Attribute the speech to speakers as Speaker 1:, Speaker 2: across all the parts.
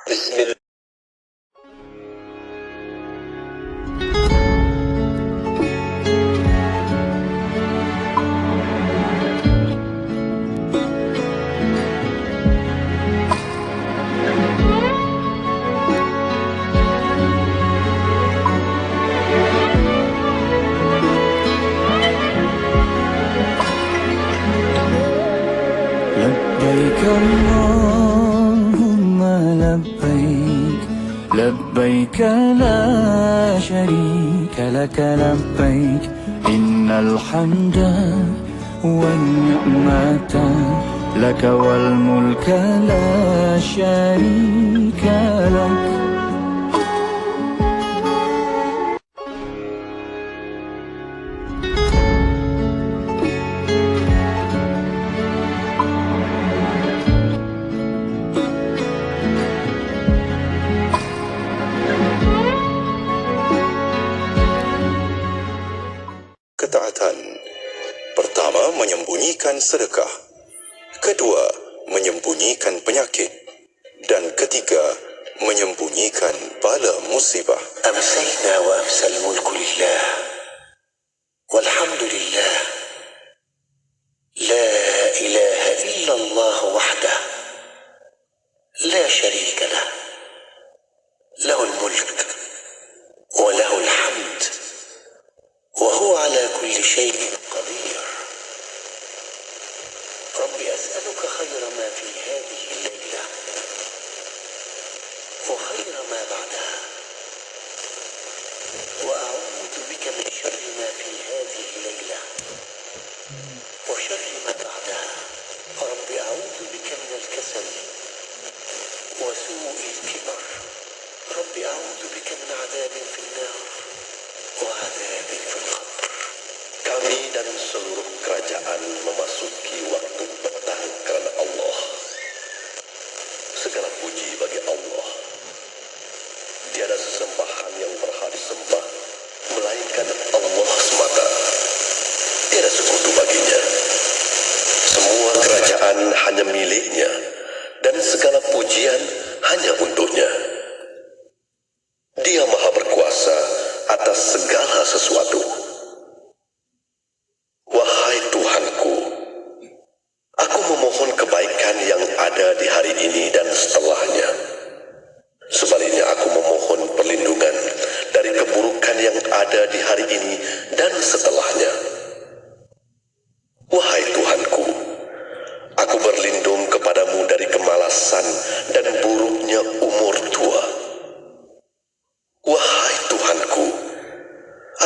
Speaker 1: Bismillah.
Speaker 2: لبيك اللهم لبيك لبيك لا شريك لك لبيك إن الحمد والنعمة لك والملك لا شريك لك.
Speaker 3: Ketaatan. Pertama, menyembunyikan sedekah. Kedua, menyembunyikan penyakit. Dan ketiga, menyembunyikan bala musibah.
Speaker 1: أمسينا وأمسى الملك لله والحمد لله لا إله إلا الله وحده لا شريك له له الملك وله الحمد وهو على كل شيء قدير. ربي أسألك خير ما في هذه الليلة وخير ما بعدها وأعوذ بك من شر ما في هذه الليلة وشر ما بعدها. ربي أعوذ بك من الكسل وسوء الكبر. ربي أعوذ بك من عذاب في النار وعذاب في القبر.
Speaker 4: Kami dan seluruh kerajaan memasuki waktu petang karena Allah. Segala puji bagi Allah. Tiada sesembahan yang berhak disembah melainkan Allah semata. Tiada sekutu baginya. Semua kerajaan hanya miliknya dan segala pujian hanya untuknya. Dia Maha Berkuasa atas segala sesuatu. Wahai Tuhanku, aku memohon kebaikan yang ada di hari ini dan setelahnya. Sebaliknya aku memohon perlindungan dari keburukan yang ada di hari ini dan setelahnya. Wahai Tuhanku, aku berlindung kepadamu dari kemalasan dan buruknya umur tua. Wahai Tuhanku,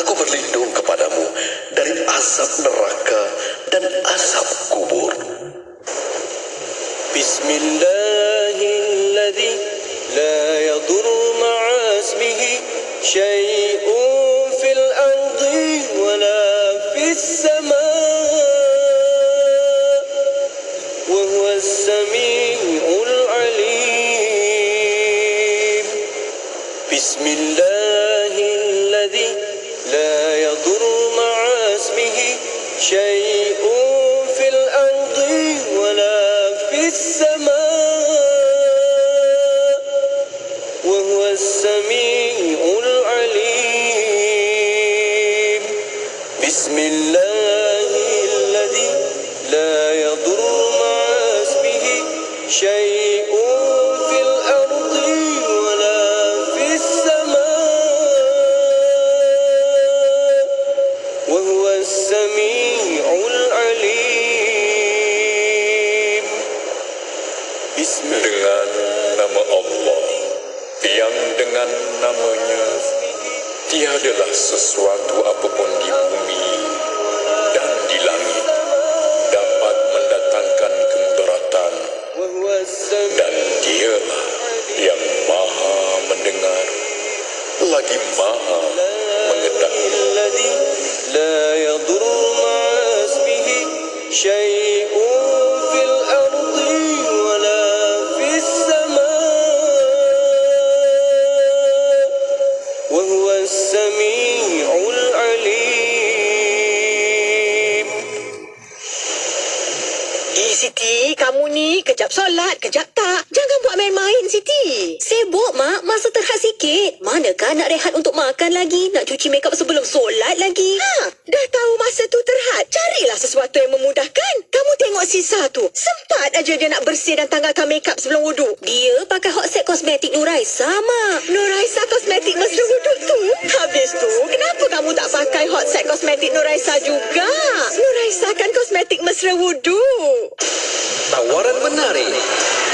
Speaker 4: aku berlindung kepadamu dari azab neraka dan azab kubur.
Speaker 2: Bismillahilladzi la yadurru ma'a ismihi syai'un fil ardi wa la fis samaa wa huwas sami'ul alim. Bismillahilladzi la yadurru ma'a ismihi syai'un fil ardi wa la fis samaa wa huwas sami'ul alim. Bismillahilladzi la yadurru ma'a ismihi syai'un fil ardi wa la fis samaa wa huwas sami'ul alim.
Speaker 4: Dengan nama Allah yang dengan namanya tiadalah sesuatu apapun di bumi dan di langit dapat mendatangkan kemudaratan, dan dialah yang maha mendengar lagi maha mengetahui.
Speaker 2: La yadurru ma'a ismihi syai'un fil ardi wa la fis samaa wa huwas sami'ul alim.
Speaker 5: Siti, kamu ni kejap solat, kejap tak. Jangan buat main-main, Siti. Takkan nak rehat untuk makan lagi? Nak cuci makeup sebelum solat lagi?
Speaker 6: Dah tahu masa tu terhad. Carilah sesuatu yang memudahkan. Kamu tengok Sisa tu. Sempat aja dia nak bersih dan tanggalkan makeup sebelum wuduk.
Speaker 5: Dia pakai Hot Set Kosmetik Nuraisa, Mak.
Speaker 6: Nuraisa Kosmetik mesra wuduk tu. Habis tu, kenapa kamu tak pakai Hot Set Kosmetik Nuraisa juga? Nuraisa kan kosmetik mesra wuduk.
Speaker 7: Tawaran menarik.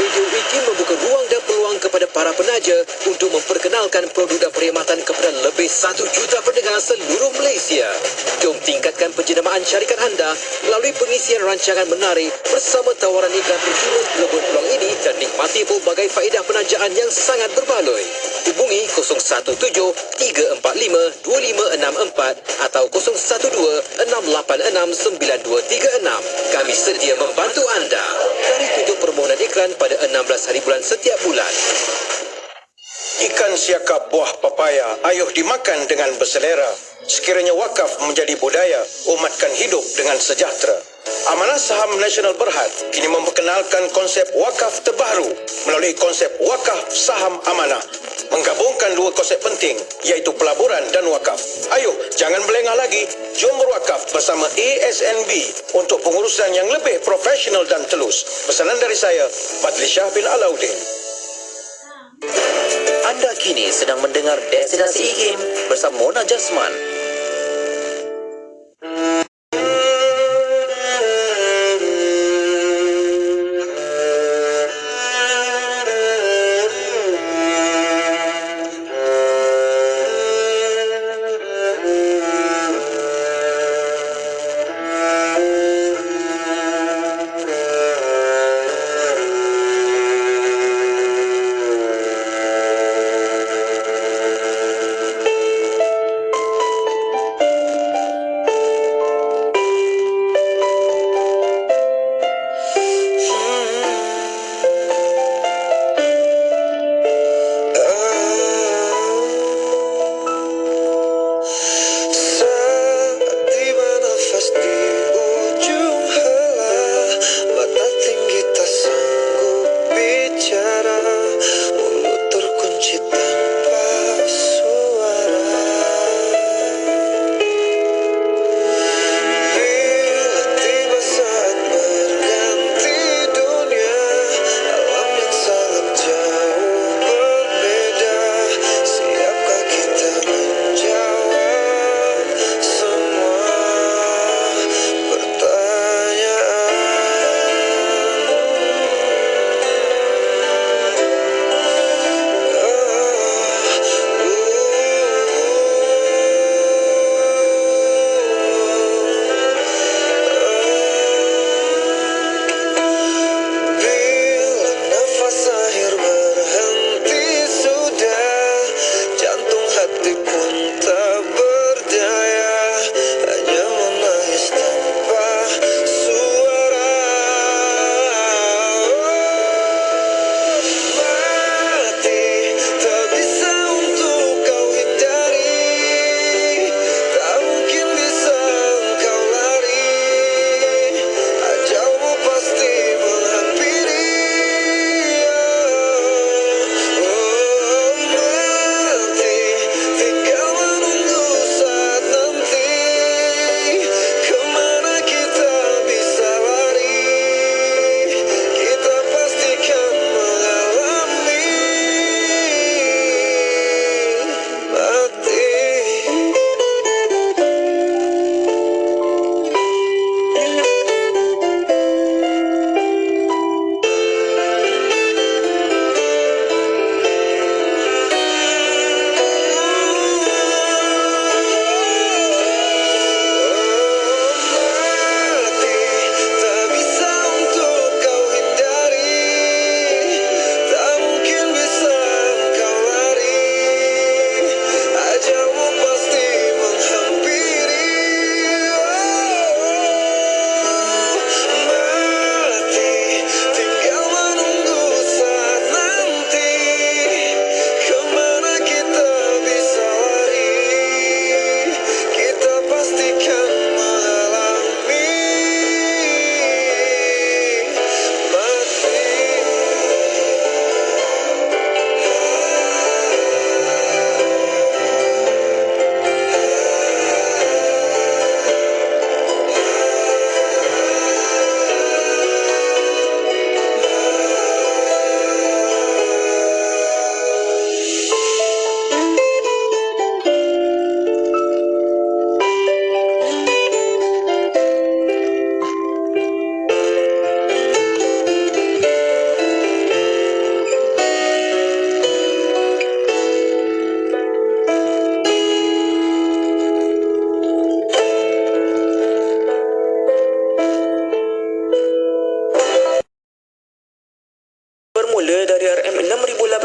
Speaker 7: Radio Wiki membuka ruang dan peluang kepada para penaja untuk memperkenalkan produk dan perkhidmatan kepada lebih 1 juta pendengar seluruh Malaysia. Jom tingkatkan penjenamaan syarikat anda melalui pengisian rancangan menarik bersama tawaran iklan percuma gelebur peluang ini dan nikmati pelbagai faedah penajaan yang sangat berbaloi. Hubungi 017-345-2564 atau 012-686-9236. Kami sedia membantu anda. Tarikh tutup permohonan iklan pada 16 hari bulan setiap bulan.
Speaker 8: Ikan siakap buah papaya ayuh dimakan dengan berselera. Sekiranya wakaf menjadi budaya, umatkan hidup dengan sejahtera. Amanah Saham Nasional Berhad kini memperkenalkan konsep wakaf terbaru melalui konsep wakaf saham amanah. Menggabungkan dua konsep penting iaitu pelaburan dan wakaf. Ayuh, jangan melengah lagi. Jom berwakaf bersama ASNB untuk pengurusan yang lebih profesional dan telus. Pesanan dari saya, Fadli Shah bin Alauddin.
Speaker 9: Anda kini sedang mendengar Destinasi IKIM bersama Mona Jasman.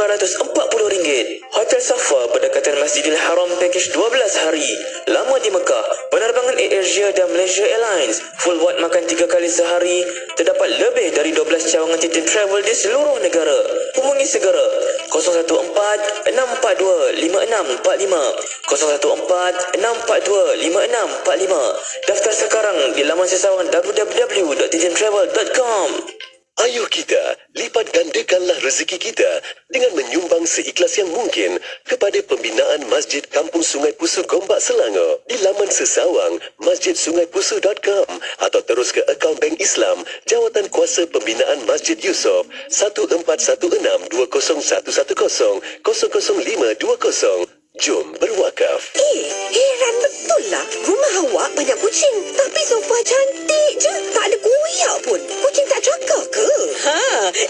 Speaker 9: RM540. Hotel Safa berdekatan Masjidil Haram package 12 hari. Lama di Mekah, penerbangan Air Asia dan Malaysia Airlines. Full wad makan 3 kali sehari. Terdapat lebih dari 12 cawangan Titan Travel di seluruh negara. Hubungi segera 014-642-5645 014-642-5645. Daftar sekarang di laman sesawang www.titantravel.com.
Speaker 4: Ayuh kita, lipat gandakanlah rezeki kita dengan menyumbang seikhlas yang mungkin kepada pembinaan Masjid Kampung Sungai Pusu Gombak Selangor di laman sesawang masjidsungaipusu.com atau terus ke akaun Bank Islam Jawatan Kuasa Pembinaan Masjid Yusof 1416-20110-00520. Jom berwakaf.
Speaker 6: Heran betul lah. Rumah awak banyak kucing. Tapi sofa cantik je. Tak ada koyak pun. Kucing tak cakar ke?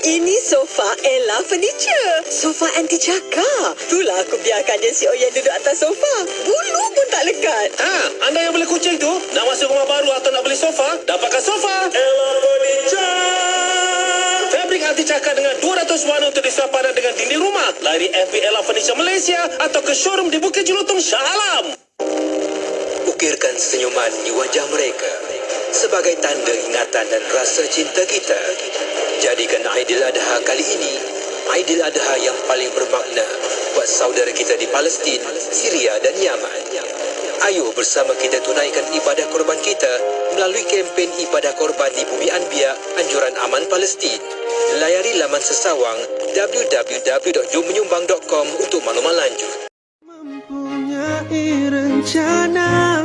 Speaker 6: Ini sofa Ella Furniture. Sofa anti cakar. Itulah aku biarkan je si Oyen duduk atas sofa. Bulu pun tak lekat.
Speaker 8: Anda yang beli kucing tu, nak masuk rumah baru atau nak beli sofa, dapatkan sofa Ella Furniture. Fabrik anti cakar dengan 200 warna untuk disuap padat dengan dinding rumah. Layari FB Ella Furniture Malaysia atau ke showroom di Bukit Jelutong, Shah Alam.
Speaker 7: Ukirkan senyuman di wajah mereka sebagai tanda ingatan dan rasa cinta kita. Jadikan Aidiladha kali ini Aidiladha yang paling bermakna buat saudara kita di Palestin, Syria dan Yaman. Ayo bersama kita tunaikan ibadah korban kita melalui kempen ibadah korban di Bumi Anbiya Anjuran Aman Palestin. Layari laman sesawang www.jommenyumbang.com untuk maklumat lanjut.
Speaker 10: Mempunyai rencana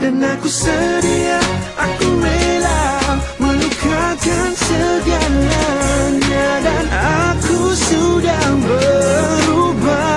Speaker 10: dan aku sedia, aku rela melukakan segalanya dan aku sudah berubah.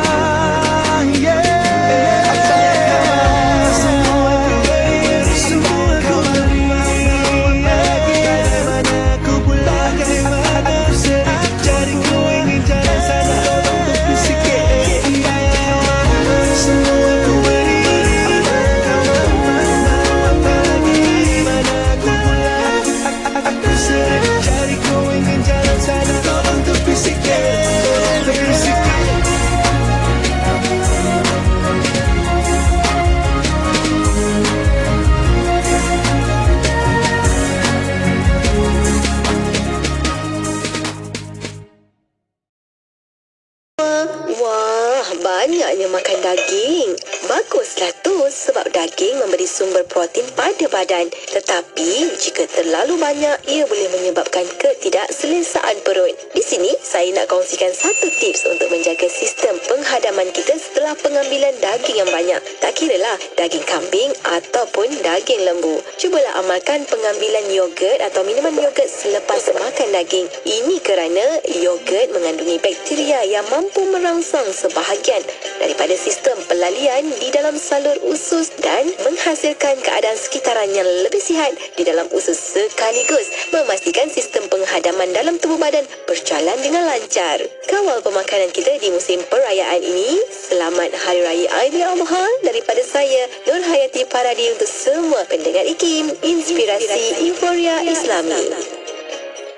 Speaker 6: Banyaknya makan daging. Baguslah tu sebab daging memberi sumber protein pada badan. Tetapi jika terlalu banyak, ia boleh menyebabkan ketidakselesaan perut. Di sini, saya nak kongsikan satu tips untuk menjaga sistem penghadaman kita setelah pengambilan daging yang banyak. Tak kiralah daging kambing ataupun daging lembu. Cubalah amalkan pengambilan yogurt atau minuman yogurt selepas makan daging. Ini kerana yogurt mengandungi bakteria yang mampu merangsang sebahagian daripada sistem pelalian di dalam salur usus dan menghasilkan keadaan sekitaran yang lebih sihat di dalam usus sekaligus, memastikan sistem penghadaman dalam tubuh badan berjalan dengan lancar. Kawal pemakanan kita di musim perayaan ini. Selamat Hari Raya Aidiladha daripada saya, Nur Hayati Paradi, untuk semua pendengar IKIM, inspirasi euforia Islami.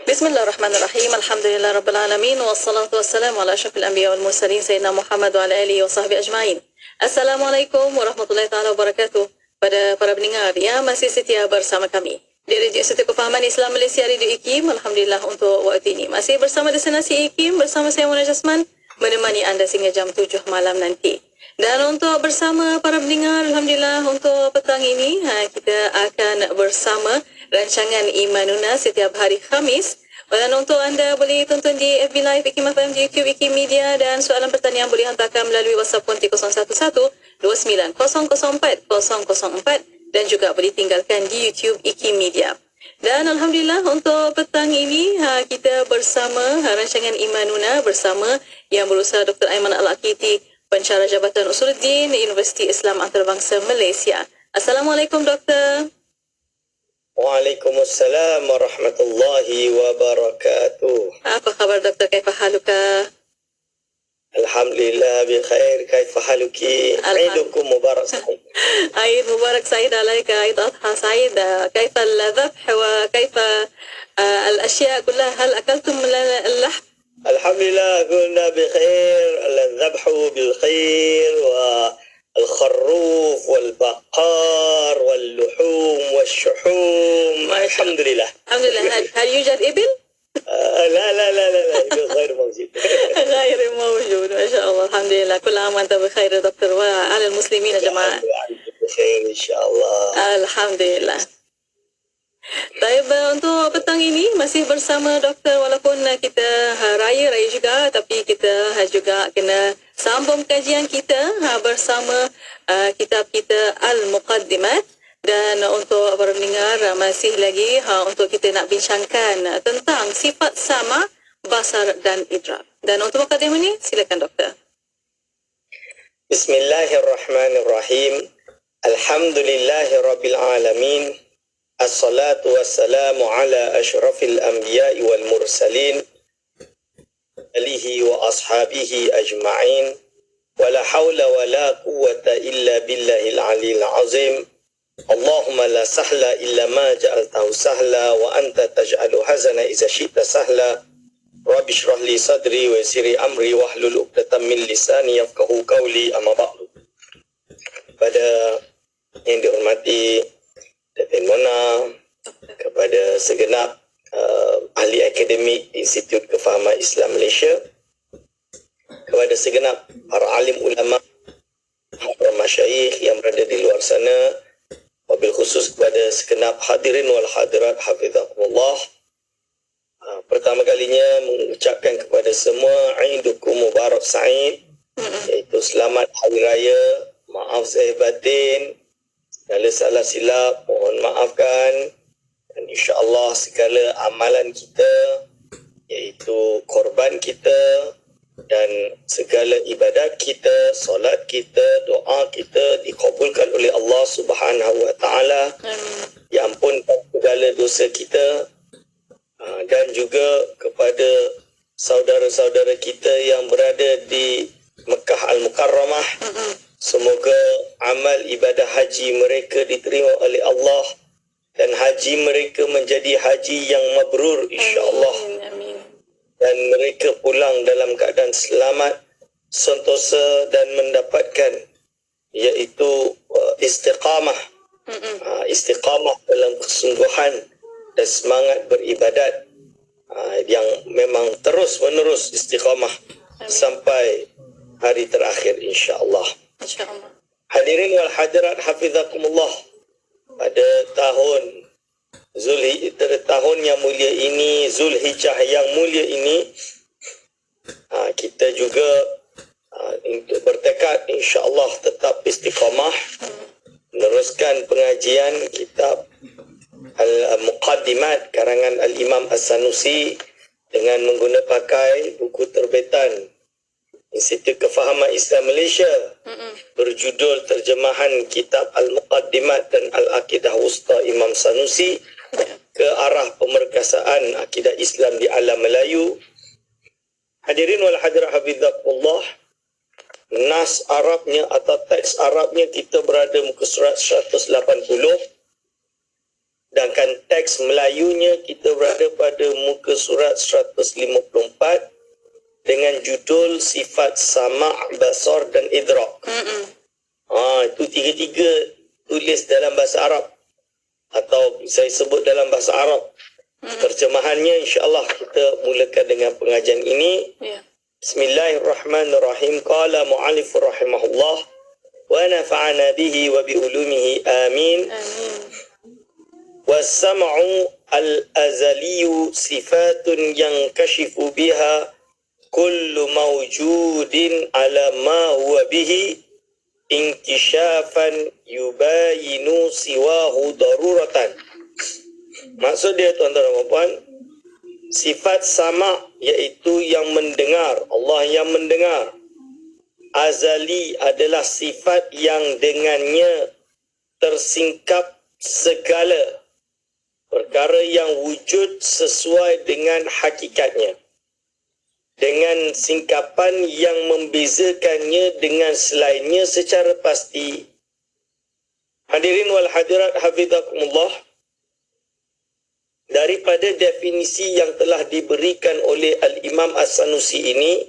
Speaker 11: Bismillahirrahmanirrahim. Alhamdulillah Rabbil Alamin. Wassalatu wassalamu ala asyrafil anbiya wal mursalin Sayyidina Muhammad wa ala alihi wa sahbihi ajma'in. Assalamualaikum warahmatullahi ta'ala wabarakatuh. Pada para pendengar yang masih setia bersama kami di Radio Institut Kefahaman Islam Malaysia, Radio IKIM. Alhamdulillah untuk waktu ini masih bersama destinasi IKIM bersama saya Mona Jasman, menemani anda sehingga jam 7 malam nanti. Dan untuk bersama para pendengar, Alhamdulillah untuk petang ini kita akan bersama rancangan Imanuna setiap hari Khamis. Dan untuk anda boleh tonton di FB Live IKIM FM, di YouTube IKIM Media, dan soalan pertanyaan boleh hantarkan melalui WhatsApp konti 011-2904-004 dan juga boleh tinggalkan di YouTube IKIM Media. Dan Alhamdulillah untuk petang ini kita bersama rancangan Imanuna bersama yang berusaha Dr. Aiman Al-Akiti, Pensyarah Jabatan Usuluddin Universiti Islam Antarabangsa Malaysia. Assalamualaikum Doktor.
Speaker 2: Waalaikumsalam warahmatullahi wabarakatuh.
Speaker 11: Apa khabar Doktor? Kaifa haluka?
Speaker 2: Alhamdulillah bi khair. Kaifa haluki? Aidukum mubarak sa'id.
Speaker 11: Aid mubarak sa'id عليك. Aid adha sa'id. كيف الذبح وكيف الأشياء كلها؟ هل أكلتم اللحم
Speaker 2: Alhamdulillah kunna bi khair, al-dhabhu bil khair wa al-kharruf wal baqar wal luhum wash-shuhum. Alhamdulillah.
Speaker 11: Alhamdulillah. هل يوجد إبل؟
Speaker 2: لا لا لا لا لا itu غير موجود.
Speaker 11: غير موجود. ما شاء الله. الحمد لله. كل عام وأنت بخير يا دكتور وعلى المسلمين يا جماعة.
Speaker 2: بخير إن شاء الله.
Speaker 11: Alhamdulillah. Baik, untuk petang ini masih bersama doktor walaupun kita raya juga, tapi kita juga kena sambung kajian kita bersama kitab kita Al-Muqaddimat. Dan untuk para pendengar masih lagi untuk kita nak bincangkan tentang sifat sama, basar dan idrak. Dan untuk mukadimah ini silakan doktor.
Speaker 2: Bismillahirrahmanirrahim. Alhamdulillahirabbil alamin. Assalatu wassalamu ala asyrafil anbiya'i wal mursalin alihi wa ashabihi ajma'in wa la hawla wa la quwwata illa billahil aliyil azim. Allahumma la sahla illa ma ja'altahu sahla wa anta taj'alu hazana iza syi'ta sahla. Rabbi shrah li sadri wa yassir amri wahlul 'uqdatam min lisani yafqahu qawli. Amma ba'du. Pada yang dihormati Datin Mona, kepada segenap ahli akademik Institut Kefahaman Islam Malaysia, kepada segenap para alim ulama, para masyayikh yang berada di luar sana, wabil khusus kepada segenap hadirin wal hadirat hafizakumullah. Pertama kalinya mengucapkan kepada semua Aidukum Mubarak Sa'id, iaitu selamat hari raya, maaf zahir batin. Kalau salah silap, mohon maafkan. Dan insya-Allah segala amalan kita, iaitu korban kita dan segala ibadat kita, solat kita, doa kita dikabulkan oleh Allah Subhanahu wa taala. Diampunkan segala dosa kita. Dan juga kepada saudara-saudara kita yang berada di Mekah Al-Mukarramah, semoga amal ibadah haji mereka diterima oleh Allah dan haji mereka menjadi haji yang mabrur insya-Allah. Dan mereka pulang dalam keadaan selamat, sentosa dan mendapatkan iaitu istiqamah. Istiqamah dalam kesungguhan dan semangat beribadat yang memang terus menerus istiqamah sampai hari terakhir insya-Allah.
Speaker 11: InsyaAllah.
Speaker 2: Hadirin wal hadirat hafizakumullah. Pada tahun yang mulia ini, Zulhijjah yang mulia ini, kita juga untuk bertekad insya-Allah tetap istiqamah meneruskan pengajian kitab Al-Muqaddimat karangan Al-Imam As-Sanusi dengan menggunakan pakai buku terbitan Institut Kefahaman Islam Malaysia berjudul terjemahan kitab Al-Muqaddimat dan Al-Aqidah Wusta Imam Sanusi ke arah pemerkasaan akidah Islam di alam Melayu. Hadirin wal hadirat hafizakumullah, nas Arabnya atau teks Arabnya kita berada muka surat 180, sedangkan teks Melayunya kita berada pada muka surat 154 dengan judul sifat sama', basar dan idrak. Itu tiga-tiga tulis dalam bahasa Arab atau saya sebut dalam bahasa Arab. Terjemahannya insya-Allah kita mulakan dengan pengajian ini. Bismillahirrahmanirrahim. Qala mu'allif rahimahullah wa nafa'ana bihi wa bi ulumihi amin. Was-sam'u al-azaliyu sifatun yankashifu biha kullu mawjudin ala ma huwa bihi inkishafan yubayinu siwahu daruratan. Maksud dia tuan-tuan dan puan, sifat sama iaitu yang mendengar, Allah yang mendengar. Azali adalah sifat yang dengannya tersingkap segala perkara yang wujud sesuai dengan hakikatnya, dengan singkapan yang membezakannya dengan selainnya secara pasti. Hadirin wal hadirat hafizakumullah, daripada definisi yang telah diberikan oleh Al-Imam As-Sanusi ini,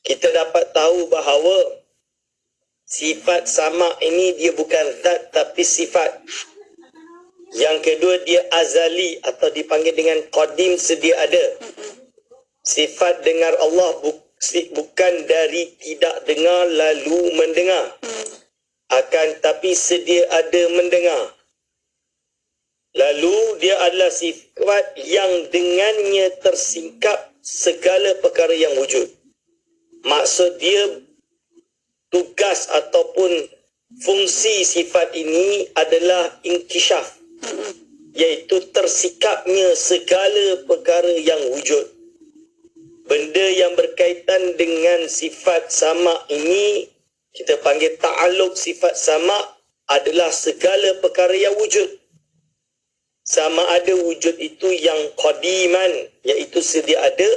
Speaker 2: kita dapat tahu bahawa sifat sama ini dia bukan zat tapi sifat. Yang kedua, dia azali atau dipanggil dengan qadim, sedia ada. Sifat dengar Allah bukan dari tidak dengar lalu mendengar, akan tapi sedia ada mendengar. Lalu dia adalah sifat yang dengannya tersingkap segala perkara yang wujud. Maksud dia, tugas ataupun fungsi sifat ini adalah inkishaf, iaitu tersikapnya segala perkara yang wujud. Benda yang berkaitan dengan sifat sama ini kita panggil ta'alluq sifat sama, adalah segala perkara yang wujud. Sama ada wujud itu yang qadiman, iaitu sedia ada,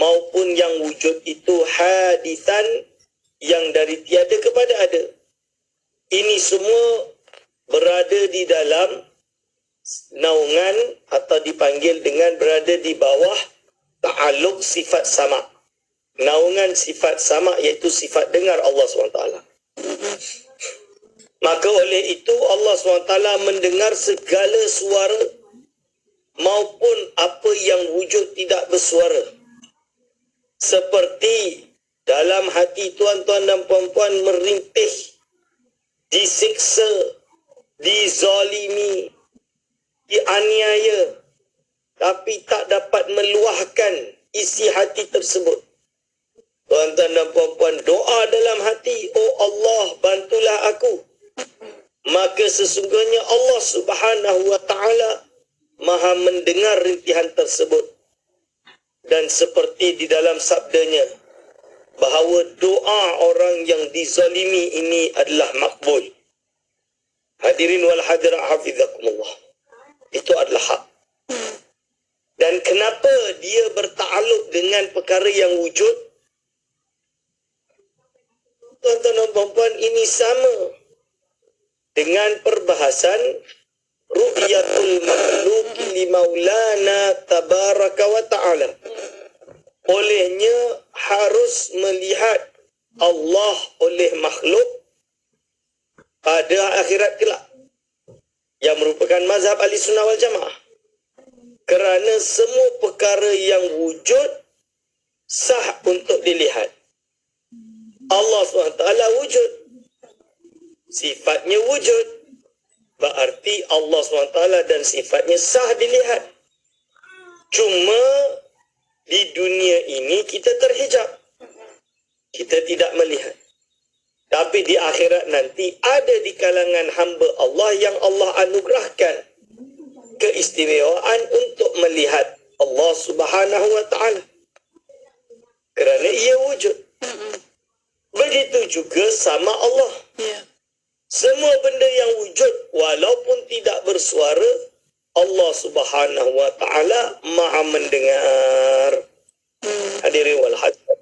Speaker 2: maupun yang wujud itu hadisan, yang dari tiada kepada ada. Ini semua berada di dalam naungan atau dipanggil dengan berada di bawah ta'alluq sifat sama. Naungan sifat sama iaitu sifat dengar Allah SWT. Maka oleh itu Allah SWT mendengar segala suara maupun apa yang wujud tidak bersuara. Seperti dalam hati tuan-tuan dan puan-puan merintih, disiksa, dizalimi, dianiaya, tapi tak dapat meluahkan isi hati tersebut. Tuan-tuan dan puan-puan doa dalam hati, oh Allah, bantulah aku. Maka sesungguhnya Allah Subhanahu wa ta'ala maha mendengar rintihan tersebut. Dan seperti di dalam sabdanya, bahawa doa orang yang dizalimi ini adalah makbul. Hadirin wal hadirat hafizakumullah. Itu adalah hak. Dan kenapa dia bertakluk dengan perkara yang wujud? Tuan-tuan dan puan-puan, ini sama dengan perbahasan ru'yatul makhluqi li maulana tabaraka wa ta'ala. Olehnya harus melihat Allah oleh makhluk pada akhirat kelak, yang merupakan mazhab ahli sunnah wal jamaah. Kerana semua perkara yang wujud sah untuk dilihat. Allah SWT wujud, sifatnya wujud, berarti Allah SWT dan sifatnya sah dilihat. Cuma di dunia ini kita terhijab, kita tidak melihat. Tapi di akhirat nanti ada di kalangan hamba Allah yang Allah anugerahkan keistimewaan untuk melihat Allah Subhanahu wa ta'ala, kerana ia wujud. Begitu juga sama Allah. Semua benda yang wujud walaupun tidak bersuara, Allah Subhanahu wa ta'ala maha mendengar. Hadirin wal hadirat.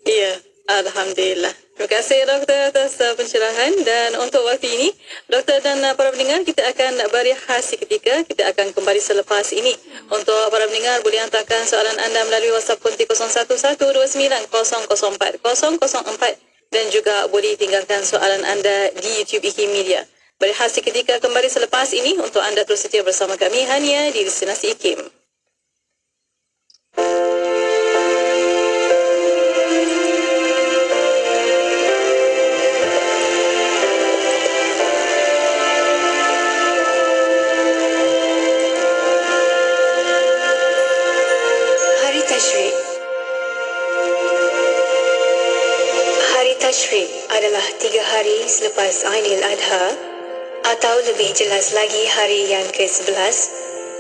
Speaker 11: Ya, alhamdulillah. Terima kasih Doktor atas pencerahan, dan untuk waktu ini Doktor dan para pendengar, kita akan berehat seketika. Kita akan kembali selepas ini. Untuk para pendengar, boleh hantarkan soalan anda melalui WhatsApp konti 01129004 dan juga boleh tinggalkan soalan anda di YouTube IKIM Media. Berehat seketika, kembali selepas ini untuk anda terus setia bersama kami hanya di Destinasi IKIM.
Speaker 6: Tashriq adalah 3 hari selepas Aidil Adha, atau lebih jelas lagi hari yang ke-11,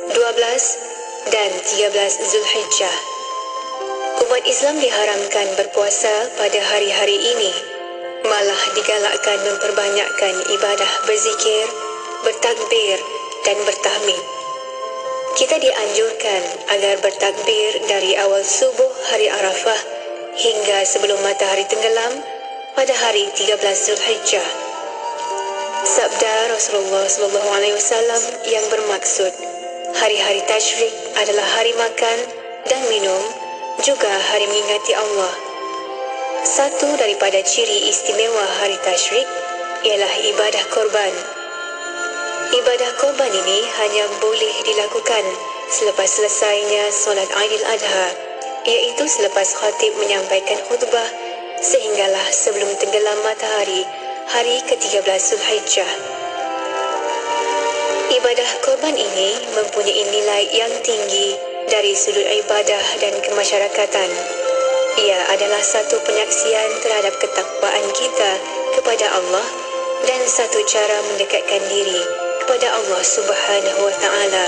Speaker 6: 12 dan 13 Zulhijjah. Umat Islam diharamkan berpuasa pada hari-hari ini, malah digalakkan memperbanyakkan ibadah berzikir, bertakbir dan bertahmid. Kita dianjurkan agar bertakbir dari awal subuh hari Arafah hingga sebelum matahari tenggelam pada hari 13 Zulhijjah. Sabda Rasulullah SAW yang bermaksud, Hari-hari tasyrik adalah hari makan dan minum, juga hari mengingati Allah. Satu daripada ciri istimewa hari tasyrik ialah ibadah korban. Ibadah korban ini hanya boleh dilakukan selepas selesainya solat Aidil Adha, iaitu selepas khatib menyampaikan khutbah sehinggalah sebelum tenggelam matahari hari ke-13 Zulhijjah. Ibadah korban ini mempunyai nilai yang tinggi dari sudut ibadah dan kemasyarakatan. Ia adalah satu penyaksian terhadap ketakwaan kita kepada Allah dan satu cara mendekatkan diri kepada Allah Subhanahu wa Ta'ala.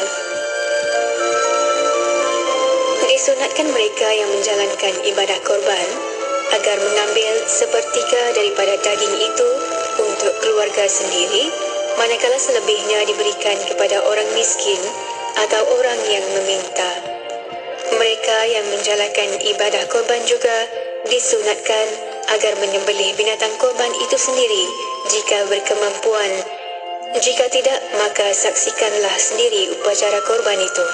Speaker 6: Disunatkan mereka yang menjalankan ibadah korban agar mengambil sepertiga daripada daging itu untuk keluarga sendiri, manakala selebihnya diberikan kepada orang miskin atau orang yang meminta. Mereka yang menjalankan ibadah korban juga disunatkan agar menyembelih binatang korban itu sendiri jika berkemampuan. Jika tidak, maka saksikanlah sendiri upacara korban itu.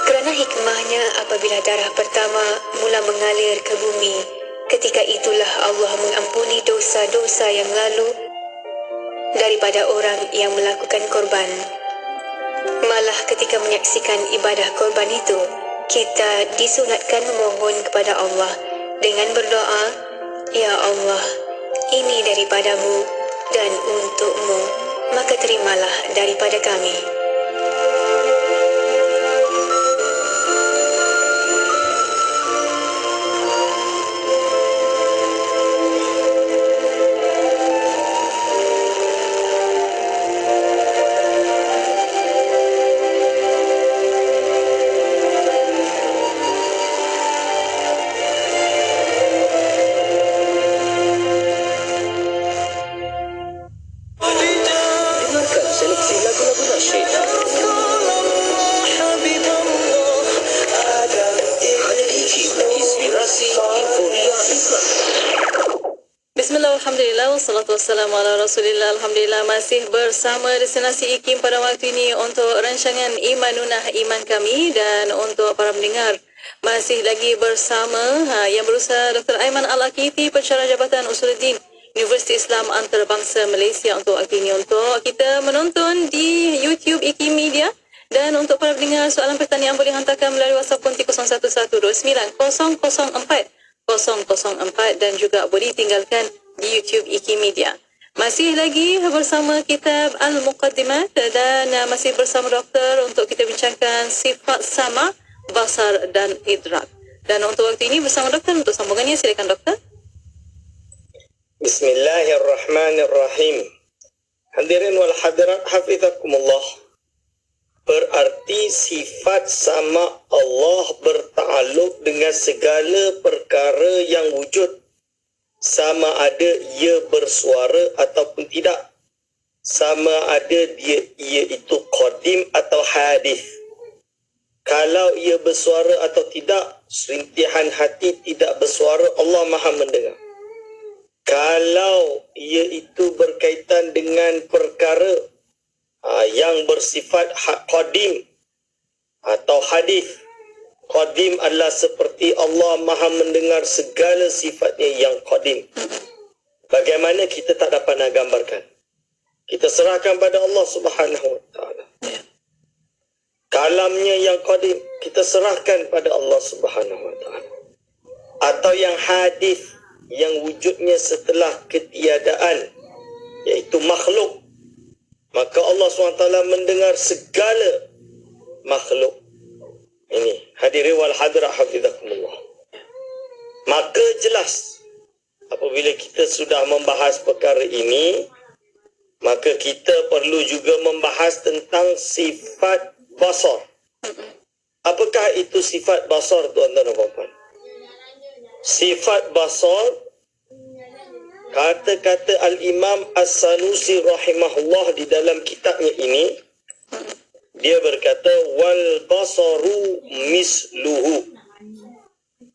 Speaker 6: Kerana hikmahnya apabila darah pertama mula mengalir ke bumi, ketika itulah Allah mengampuni dosa-dosa yang lalu daripada orang yang melakukan korban. Malah ketika menyaksikan ibadah korban itu, kita disunatkan memohon kepada Allah dengan berdoa, "Ya Allah, ini daripadamu dan untukmu, maka terimalah daripada kami."
Speaker 11: Alhamdulillah, wassalatu wassalamu ala rasulillah. Alhamdulillah, masih bersama Destinasi IKIM pada waktu ini untuk rancangan Imanunah Iman Kami, dan untuk para pendengar masih lagi bersama yang berusaha Dr. Aiman Al-Akiti, Pensyarah Jabatan Usuluddin Universiti Islam Antarabangsa Malaysia, untuk waktu ini untuk kita menonton di YouTube IKIM Media. Dan untuk para pendengar, soalan pertanyaan boleh hantarkan melalui WhatsApp konti 01129004 dan juga boleh tinggalkan di YouTube IKIM Media. Masih lagi bersama kitab Al-Muqaddimat dan masih bersama doktor untuk kita bincangkan sifat sama, basar dan idrak. Dan untuk waktu ini bersama doktor untuk sambungannya, silakan doktor.
Speaker 2: Bismillahirrahmanirrahim. Hadirin wal hadirat hafizakumullah. Berarti sifat sama Allah bertakluk dengan segala perkara yang wujud, sama ada ia bersuara ataupun tidak, sama ada ia itu qadim atau hadis. Kalau ia bersuara atau tidak, serintihan hati tidak bersuara, Allah Maha mendengar. Kalau ia itu berkaitan dengan perkara yang bersifat qadim atau hadis, qadim adalah seperti Allah Maha mendengar segala sifatnya yang qadim. Bagaimana kita tak dapat nak gambarkan. Kita serahkan pada Allah Subhanahu wa Ta'ala. Kalamnya yang qadim, kita serahkan pada Allah Subhanahu wa Ta'ala. Atau yang hadis, yang wujudnya setelah ketiadaan, iaitu makhluk, maka Allah SWT mendengar segala makhluk. Ini hadirin wal hadirat hafizakumullah. Maka jelas apabila kita sudah membahas perkara ini, maka kita perlu juga membahas tentang sifat basar. Apakah itu sifat basar, tuan-tuan dan puan-puan? Sifat basar, kata-kata Al-Imam As-Sanusi rahimahullah di dalam kitabnya ini, dia berkata wal basaru misluhu.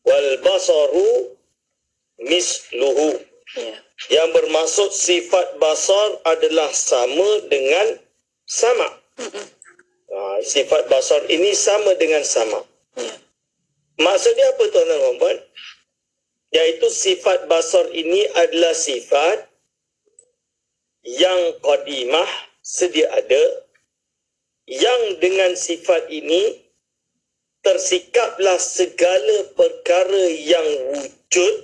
Speaker 2: Wal basaru misluhu. Yang bermaksud sifat basar adalah sama dengan sama. Sifat basar ini sama dengan sama. Maksudnya apa tuan-tuan dan puan? Iaitu sifat basar ini adalah sifat yang qadimah, sedia ada, yang dengan sifat ini tersikaplah segala perkara yang wujud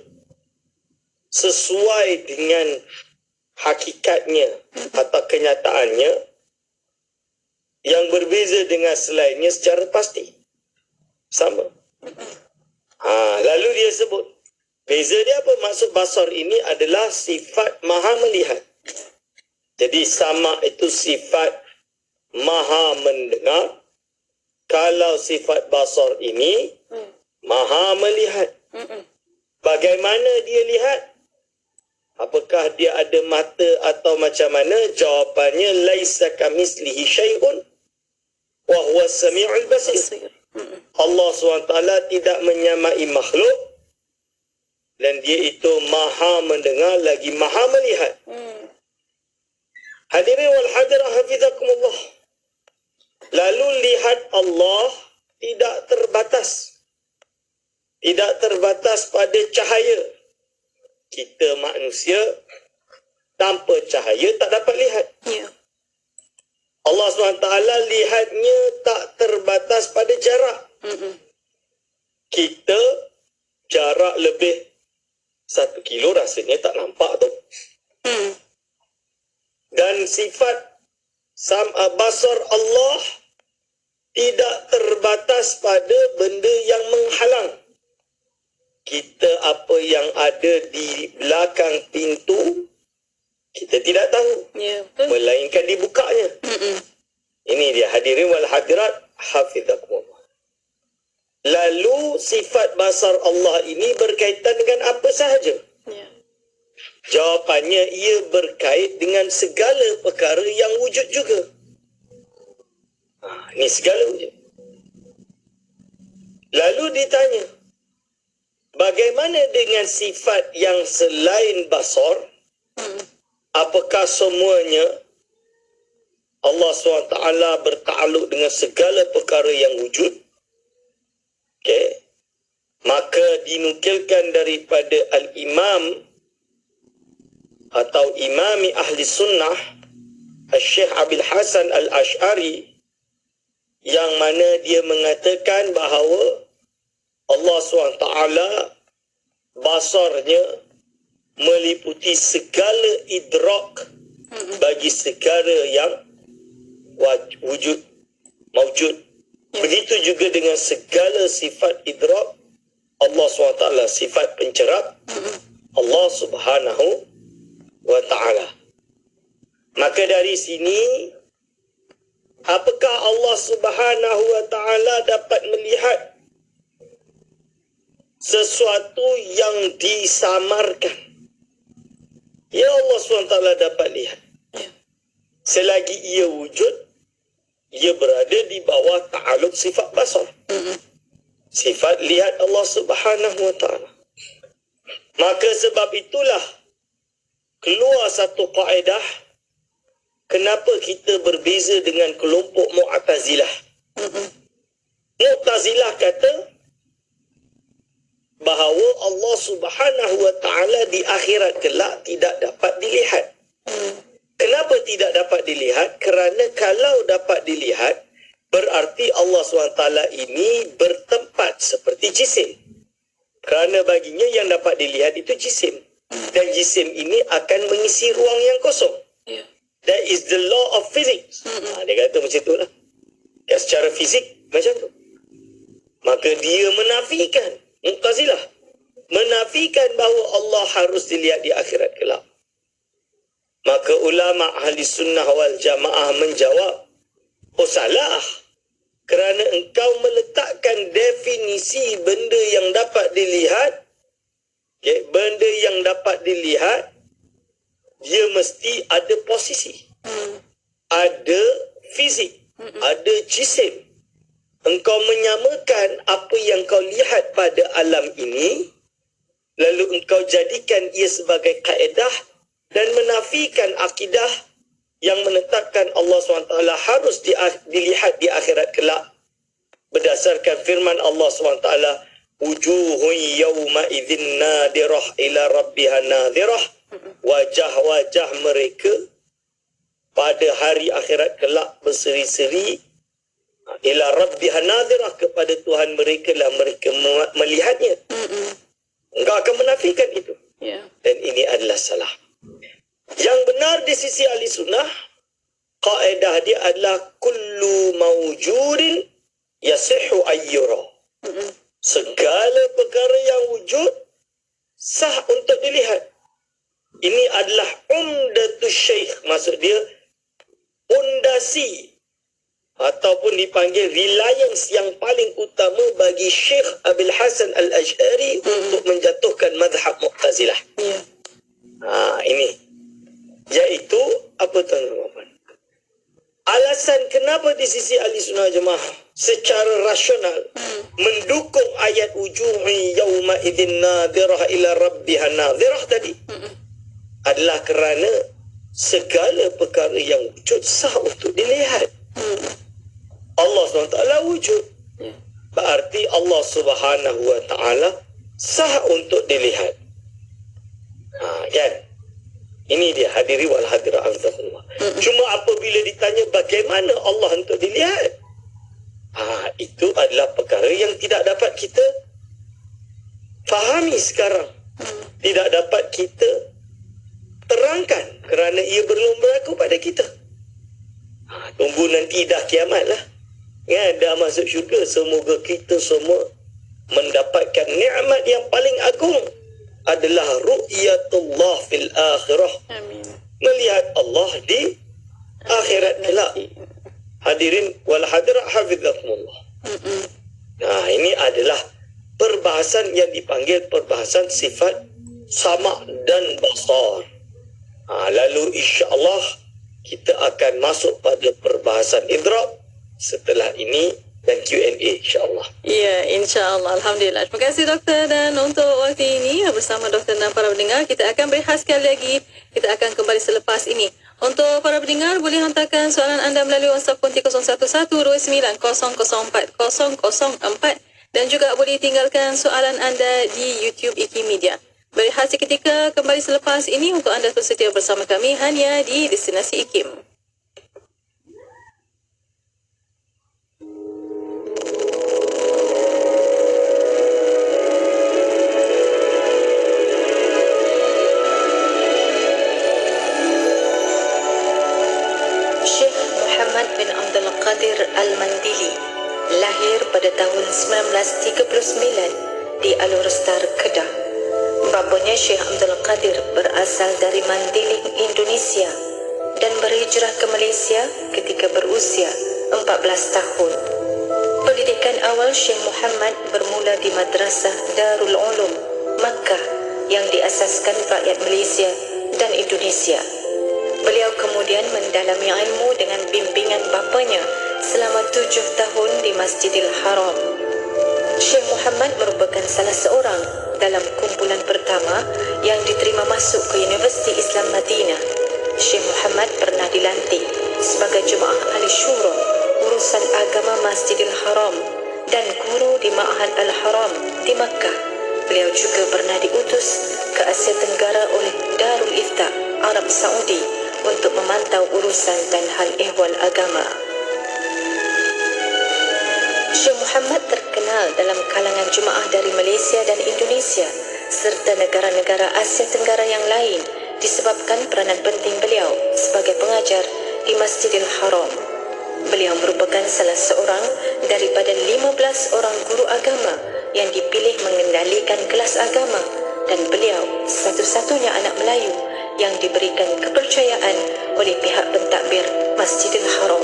Speaker 2: sesuai dengan hakikatnya atau kenyataannya, yang berbeza dengan selainnya secara pasti. Sama. Lalu dia sebut, beza dia apa? Maksud basar ini adalah sifat maha melihat. Jadi sama itu sifat maha mendengar. Kalau sifat basar ini maha melihat. Bagaimana dia lihat? Apakah dia ada mata atau macam mana? Jawapannya laisa kamitslihi syai'un wa huwa as-sami'ul basir. Allah SWT tidak menyamai makhluk dan dia itu maha mendengar lagi maha melihat. Hadirin wal hadirat hafizakumullah. Lalu lihat Allah tidak terbatas. Tidak terbatas pada cahaya. Kita manusia tanpa cahaya tak dapat lihat. Allah SWT lihatnya tak terbatas pada jarak. Kita jarak lebih 1 kilo rasanya tak nampak tu. Dan sifat basar Allah tidak terbatas pada benda yang menghalang. Kita apa yang ada di belakang pintu, kita tidak tahu. Melainkan dibukanya. Ini dia hadirin wal hadirat hafizakumullah. Lalu sifat basar Allah ini berkaitan dengan apa sahaja? Jawapannya ia berkait dengan segala perkara yang wujud juga. Ini segala wujud. Lalu ditanya, bagaimana dengan sifat yang selain basar? Apakah semuanya Allah SWT bertakluk dengan segala perkara yang wujud? Maka dinukilkan daripada Al-Imam atau Imami Ahli Sunnah Al-Syekh Abil Hasan Al-Ash'ari, yang mana dia mengatakan bahawa Allah SWT basarnya meliputi segala idrak bagi segala yang wujud, maujud. Begitu juga dengan segala sifat idrak Allah SWT, sifat pencerap Allah Subhanahu wa ta'ala. Maka dari sini, apakah Allah Subhanahu wa ta'ala dapat melihat sesuatu yang disamarkan? Ya, Allah SWT dapat lihat. Selagi ia wujud, ia berada di bawah ta'aluk sifat basar. Sifat lihat Allah Subhanahu wa ta'ala. Maka sebab itulah keluar satu kaedah kenapa kita berbeza dengan kelompok Mu'tazilah. Mu'tazilah kata bahawa Allah Subhanahu wa ta'ala di akhirat kelak tidak dapat dilihat. Kenapa tidak dapat dilihat? Kerana kalau dapat dilihat, berarti Allah SWT ini bertempat seperti jisim. Kerana baginya yang dapat dilihat itu jisim. Dan jisim ini akan mengisi ruang yang kosong. That is the law of physics. Dia kata macam tu lah. Secara fizik, macam tu. Maka dia menafikan, Mu'tazilah menafikan bahawa Allah harus dilihat di akhirat kelak. Maka ulama ahli sunnah wal jamaah menjawab, salah. Kerana engkau meletakkan definisi benda yang dapat dilihat. Benda yang dapat dilihat, dia mesti ada posisi. Ada fizik. Ada jisim. Engkau menyamakan apa yang kau lihat pada alam ini, lalu engkau jadikan ia sebagai kaedah dan menafikan akidah yang menetapkan Allah SWT harus dilihat di akhirat kelak berdasarkan firman Allah SWT, wujuhun yawma idzin nadirah ila rabbiha nadirah, wajah-wajah mereka pada hari akhirat kelak berseri-seri, ila rabbiha nadirah, kepada Tuhan mereka lah mereka melihatnya. Engkau akan menafikan itu. Dan ini adalah salah. Yang benar di sisi ahli sunnah, kaedah dia adalah kullu mawjudin yasihu ayyura. Segala perkara yang wujud sah untuk dilihat. Ini adalah umdatus syekh, maksud dia pondasi ataupun dipanggil reliance yang paling utama bagi Syekh Abil Hasan Al-Ash'ari untuk menjatuhkan mazhab Mu'tazilah. Ini iaitu apa tuan-tuan? Alasan kenapa di sisi ahli sunnah jemaah secara rasional mendukung ayat wujuhun yawma idzin nadirah ila rabbiha nadirah tadi adalah kerana segala perkara yang wujud sah untuk dilihat. Allah SWT wujud, berarti Allah Subhanahu Wa Taala sah untuk dilihat. Kan? Ini dia hadiri wal hadirat azzakumullah. Cuma apabila ditanya bagaimana Allah untuk dilihat, itu adalah perkara yang tidak dapat kita fahami sekarang. Tidak dapat kita terangkan kerana ia belum berlaku pada kita. Tunggu nanti dah kiamat lah. Ya, dah masuk syurga. Semoga kita semua mendapatkan nikmat yang paling agung adalah ru'yatullah fil akhirah. Amin. Melihat Allah di akhirat kelak. Hadirin wal hadirat hafizakumullah. Ini adalah perbahasan yang dipanggil perbahasan sifat sama' dan basar. Lalu insya-Allah kita akan masuk pada perbahasan idrak setelah ini dan Q&A insya-Allah. Ya, insya-Allah. Alhamdulillah. Terima kasih doktor, dan untuk waktu ini bersama doktor dan para pendengar kita akan berehat sekali lagi. Kita akan kembali selepas ini. Untuk para pendengar boleh hantarkan soalan anda melalui WhatsApp konti 0112904004 dan juga boleh tinggalkan soalan anda di YouTube IKIM Media. Berehat seketika, kembali selepas ini untuk anda terus setia bersama kami hanya di Destinasi IKIM.
Speaker 6: Syekh Muhammad bin Abdul Qadir Al-Mandili lahir pada tahun 1939 di Alor-Star, Kedah. Bapanya Syekh Abdul Qadir berasal dari Mandiling, Indonesia dan berhijrah ke Malaysia ketika berusia 14 tahun. Pendidikan awal Syekh Muhammad bermula di Madrasah Darul Ulum, Makkah yang diasaskan rakyat Malaysia dan Indonesia. Beliau kemudian mendalami ilmu dengan bimbingan bapanya selama 7 tahun di Masjidil Haram. Syekh Muhammad merupakan salah seorang dalam kumpulan pertama yang diterima masuk ke Universiti Islam Madinah. Syekh Muhammad pernah dilantik sebagai Jemaah Ahli Syura urusan agama Masjidil Haram dan guru di Ma'had Al-Haram di Makkah. Beliau juga pernah diutus ke Asia Tenggara oleh Darul Ifta Arab Saudi untuk memantau urusan dan hal ehwal agama. Syekh Muhammad terkenal dalam kalangan jemaah dari Malaysia dan Indonesia serta negara-negara Asia Tenggara yang lain disebabkan peranan penting beliau sebagai pengajar di Masjidil Haram. Beliau merupakan salah seorang daripada 15 orang guru agama yang dipilih mengendalikan kelas agama dan beliau satu-satunya anak Melayu yang diberikan kepercayaan oleh pihak pentadbir Masjidil Haram.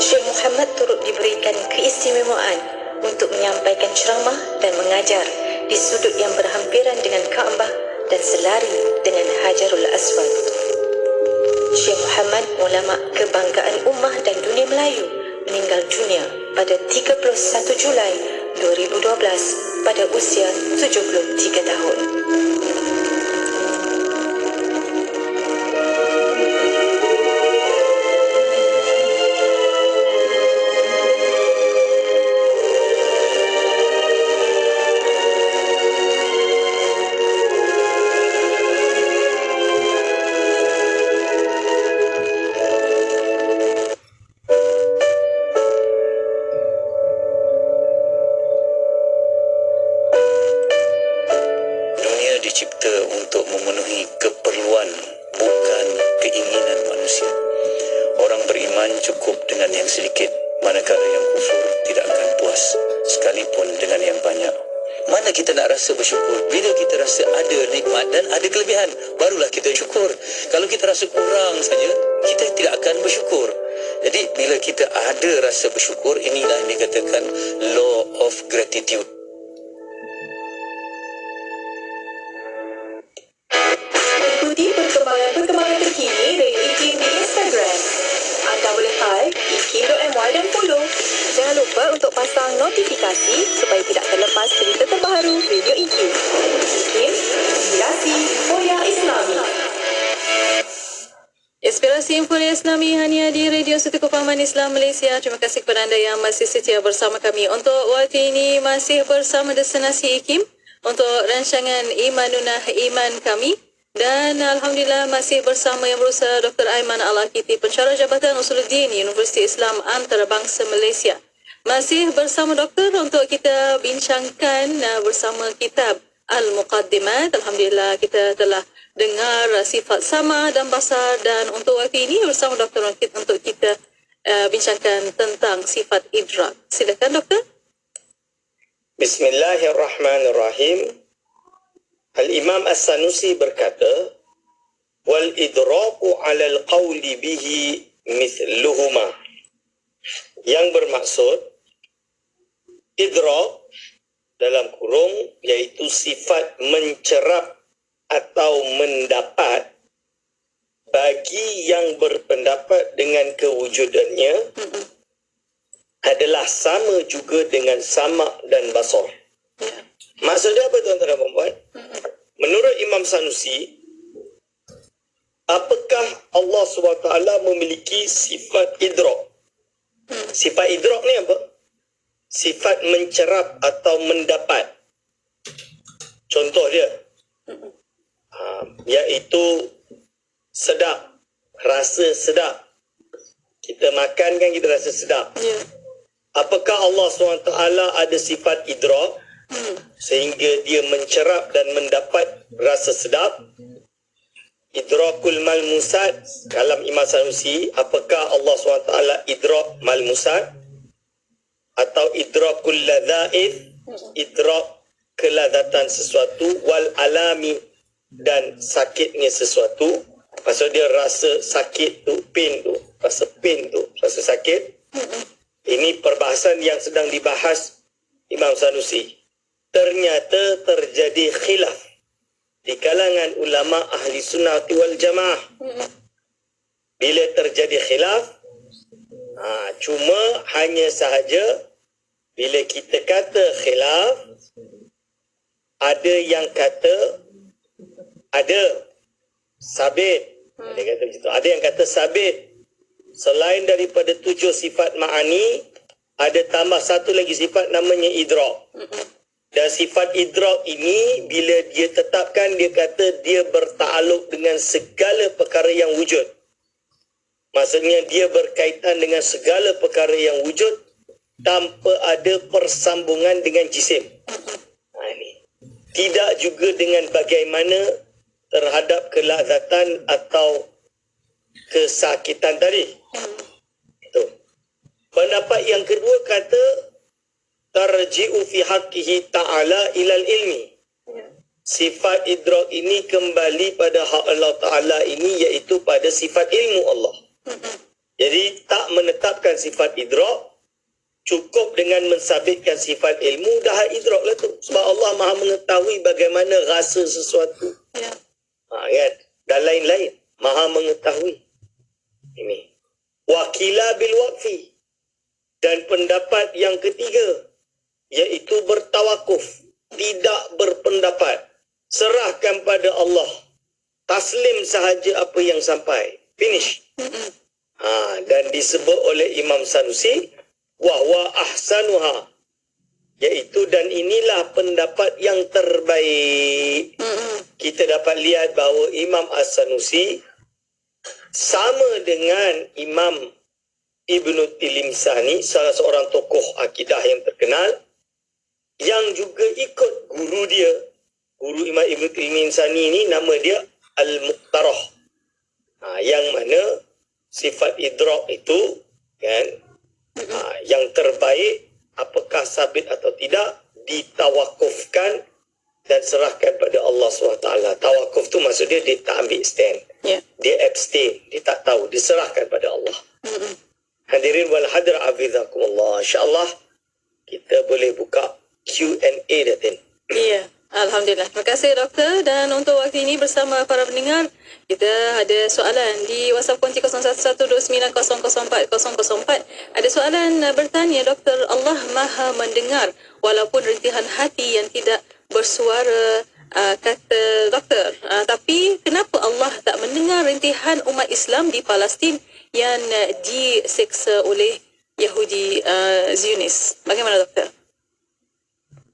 Speaker 6: Syekh Muhammad turut diberikan keistimewaan untuk menyampaikan ceramah dan mengajar di sudut yang berhampiran dengan Kaabah dan selari dengan Hajarul Aswad. Syekh Muhammad, ulama kebanggaan ummah dan dunia Melayu, meninggal dunia pada 31 Julai 2012 pada usia 73 tahun.
Speaker 12: semata untuk memenuhi keperluan, bukan keinginan manusia. Orang beriman cukup dengan yang sedikit, manakala yang kufur tidak akan puas sekalipun dengan yang banyak. Mana kita nak rasa bersyukur? Bila kita rasa ada nikmat dan ada kelebihan, barulah kita syukur. Kalau kita rasa kurang saja, kita tidak akan bersyukur. Jadi bila kita ada rasa bersyukur, inilah yang dikatakan law of gratitude.
Speaker 6: Ikuti perkembangan terkini dari IKIM di Instagram. Anda boleh like ikim.my dan follow. Jangan lupa untuk pasang notifikasi supaya tidak terlepas berita terbaru Radio IKIM. IKIM, inspirasi Foya Islami.
Speaker 11: Inspirasi Inforia Islami hanya di Radio Suti Kupaman Islam Malaysia. Terima kasih kepada anda yang masih setia bersama kami. Untuk waktu ini masih bersama Destinasi IKIM untuk rancangan Imanunah Iman kami. Dan Alhamdulillah masih bersama Yang Berusaha Dr. Aiman Al-Akiti, Pensyarah Jabatan Usuluddin Universiti Islam Antarabangsa Malaysia. Masih bersama doktor untuk kita bincangkan bersama kitab Al-Muqaddimat. Alhamdulillah kita telah dengar sifat sama dan basar, dan untuk waktu ini bersama doktor untuk kita bincangkan tentang sifat idrak. Silakan doktor.
Speaker 2: Bismillahirrahmanirrahim. Al-Imam As-Sanusi berkata, wal idraku 'ala al-qawli bihi mithluhuma. Yang bermaksud idrak dalam kurung iaitu sifat mencerap atau mendapat bagi yang berpendapat dengan kewujudannya adalah sama juga dengan sama' dan basar. Maksudnya apa tuan-tuan dan puan-puan? Menurut Imam Sanusi, apakah Allah SWT memiliki sifat idrak? Sifat idrak ni apa? Sifat mencerap atau mendapat. Contoh dia, iaitu sedap, rasa sedap. Kita makan kan kita rasa sedap. Apakah Allah SWT ada sifat idrak sehingga dia mencerap dan mendapat rasa sedap? Idrakul malmusat, kalam Imam Sanusi, apakah Allah SWT idrak malmusat? Atau idrakul ladhaif, idrak kelazatan sesuatu, wal alami, dan sakitnya sesuatu. Maksud dia rasa sakit tu, pain tu, rasa pain tu, rasa sakit. Ini perbahasan yang sedang dibahas Imam Sanusi. Ternyata terjadi khilaf di kalangan ulama ahli sunnah wal jamaah. Bila terjadi khilaf, cuma hanya sahaja bila kita kata khilaf, ada yang kata ada sabit. Dia kata begitu. Ada yang kata sabit. Selain daripada 7 sifat ma'ani, ada tambah satu lagi sifat namanya idrak. Dan sifat idrak ini bila dia tetapkan, dia kata dia bertakluk dengan segala perkara yang wujud. Maksudnya dia berkaitan dengan segala perkara yang wujud tanpa ada persambungan dengan jisim. Ini. Tidak juga dengan bagaimana terhadap kelazatan atau kesakitan tadi. Itu. Pendapat yang kedua kata tarji'u fi haqqihi ta'ala ilal ilmi. Sifat idrak ini kembali pada hak Allah Ta'ala ini, iaitu pada sifat ilmu Allah. Jadi tak menetapkan sifat idrak, cukup dengan mensabitkan sifat ilmu, dah idrak lah tu. Sebab Allah maha mengetahui bagaimana rasa sesuatu. Kan? Dan lain-lain. Maha mengetahui. Ini. Wakila bil waqfi. Dan pendapat yang ketiga, iaitu bertawakuf, tidak berpendapat, serahkan pada Allah, taslim sahaja apa yang sampai, finish. Dan disebut oleh Imam Sanusi wahwa ahsanuha, iaitu dan inilah pendapat yang terbaik. Kita dapat lihat bahawa Imam As-Sanusi sama dengan Imam Ibn Tilimsani, salah seorang tokoh akidah yang terkenal, yang juga ikut guru dia. guru Imam Ibn Taymiyyah Insani ni nama dia Al-Muqtarah. Yang mana sifat idrak itu kan yang terbaik, apakah sabit atau tidak, ditawakufkan dan serahkan pada Allah SWT. Tawakuf tu maksud dia tak ambil stand. Dia abstain, dia tak tahu, diserahkan pada Allah. Hadirin wal hadir hafizakumullah. InsyaAllah kita boleh buka Q&A Datin.
Speaker 11: Ya, Alhamdulillah. Terima kasih doktor. Dan untuk waktu ini bersama para pendengar, kita ada soalan di WhatsApp konti 0112900404. Ada soalan bertanya, doktor, Allah Maha mendengar walaupun rintihan hati yang tidak bersuara, kata doktor. Tapi kenapa Allah tak mendengar rintihan umat Islam di Palestin yang diseksa oleh Yahudi Zionis? Bagaimana doktor?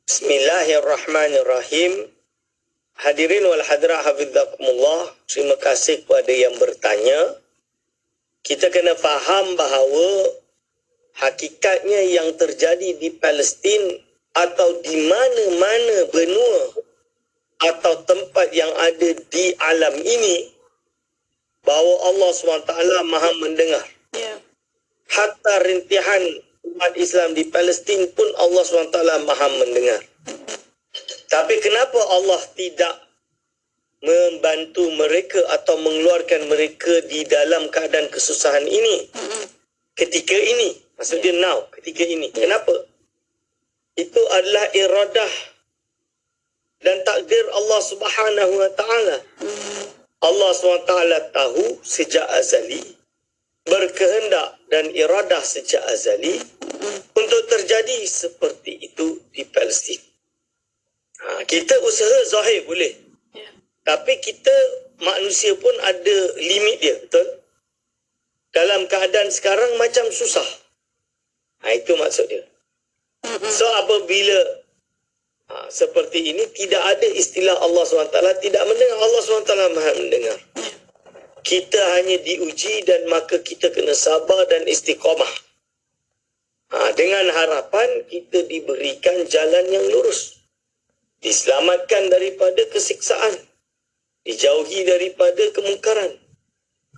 Speaker 2: Bismillahirrahmanirrahim. Hadirin wal hadirat hafizakumullah, terima kasih kepada yang bertanya. Kita kena faham bahawa hakikatnya yang terjadi di Palestin atau di mana-mana benua atau tempat yang ada di alam ini, bahawa Allah SWT Maha mendengar. Hatta rintihan umat Islam di Palestin pun Allah SWT Maha mendengar. Tapi kenapa Allah tidak membantu mereka atau mengeluarkan mereka di dalam keadaan kesusahan ini? Ketika ini, maksudnya now, ketika ini. Kenapa? Itu adalah iradah dan takdir Allah Subhanahu Wa Taala. Allah SWT tahu sejak azali, berkehendak dan iradah sejak azali untuk terjadi seperti itu di Palestin. Kita usaha zahir boleh, tapi kita manusia pun ada limit dia, betul? Dalam keadaan sekarang macam susah. Itu maksud dia. So apabila seperti ini, tidak ada istilah Allah SWT tidak mendengar. Allah SWT Maha mendengar. Kita hanya diuji dan maka kita kena sabar dan istiqamah. Dengan harapan kita diberikan jalan yang lurus. Diselamatkan daripada kesiksaan. Dijauhi daripada kemungkaran.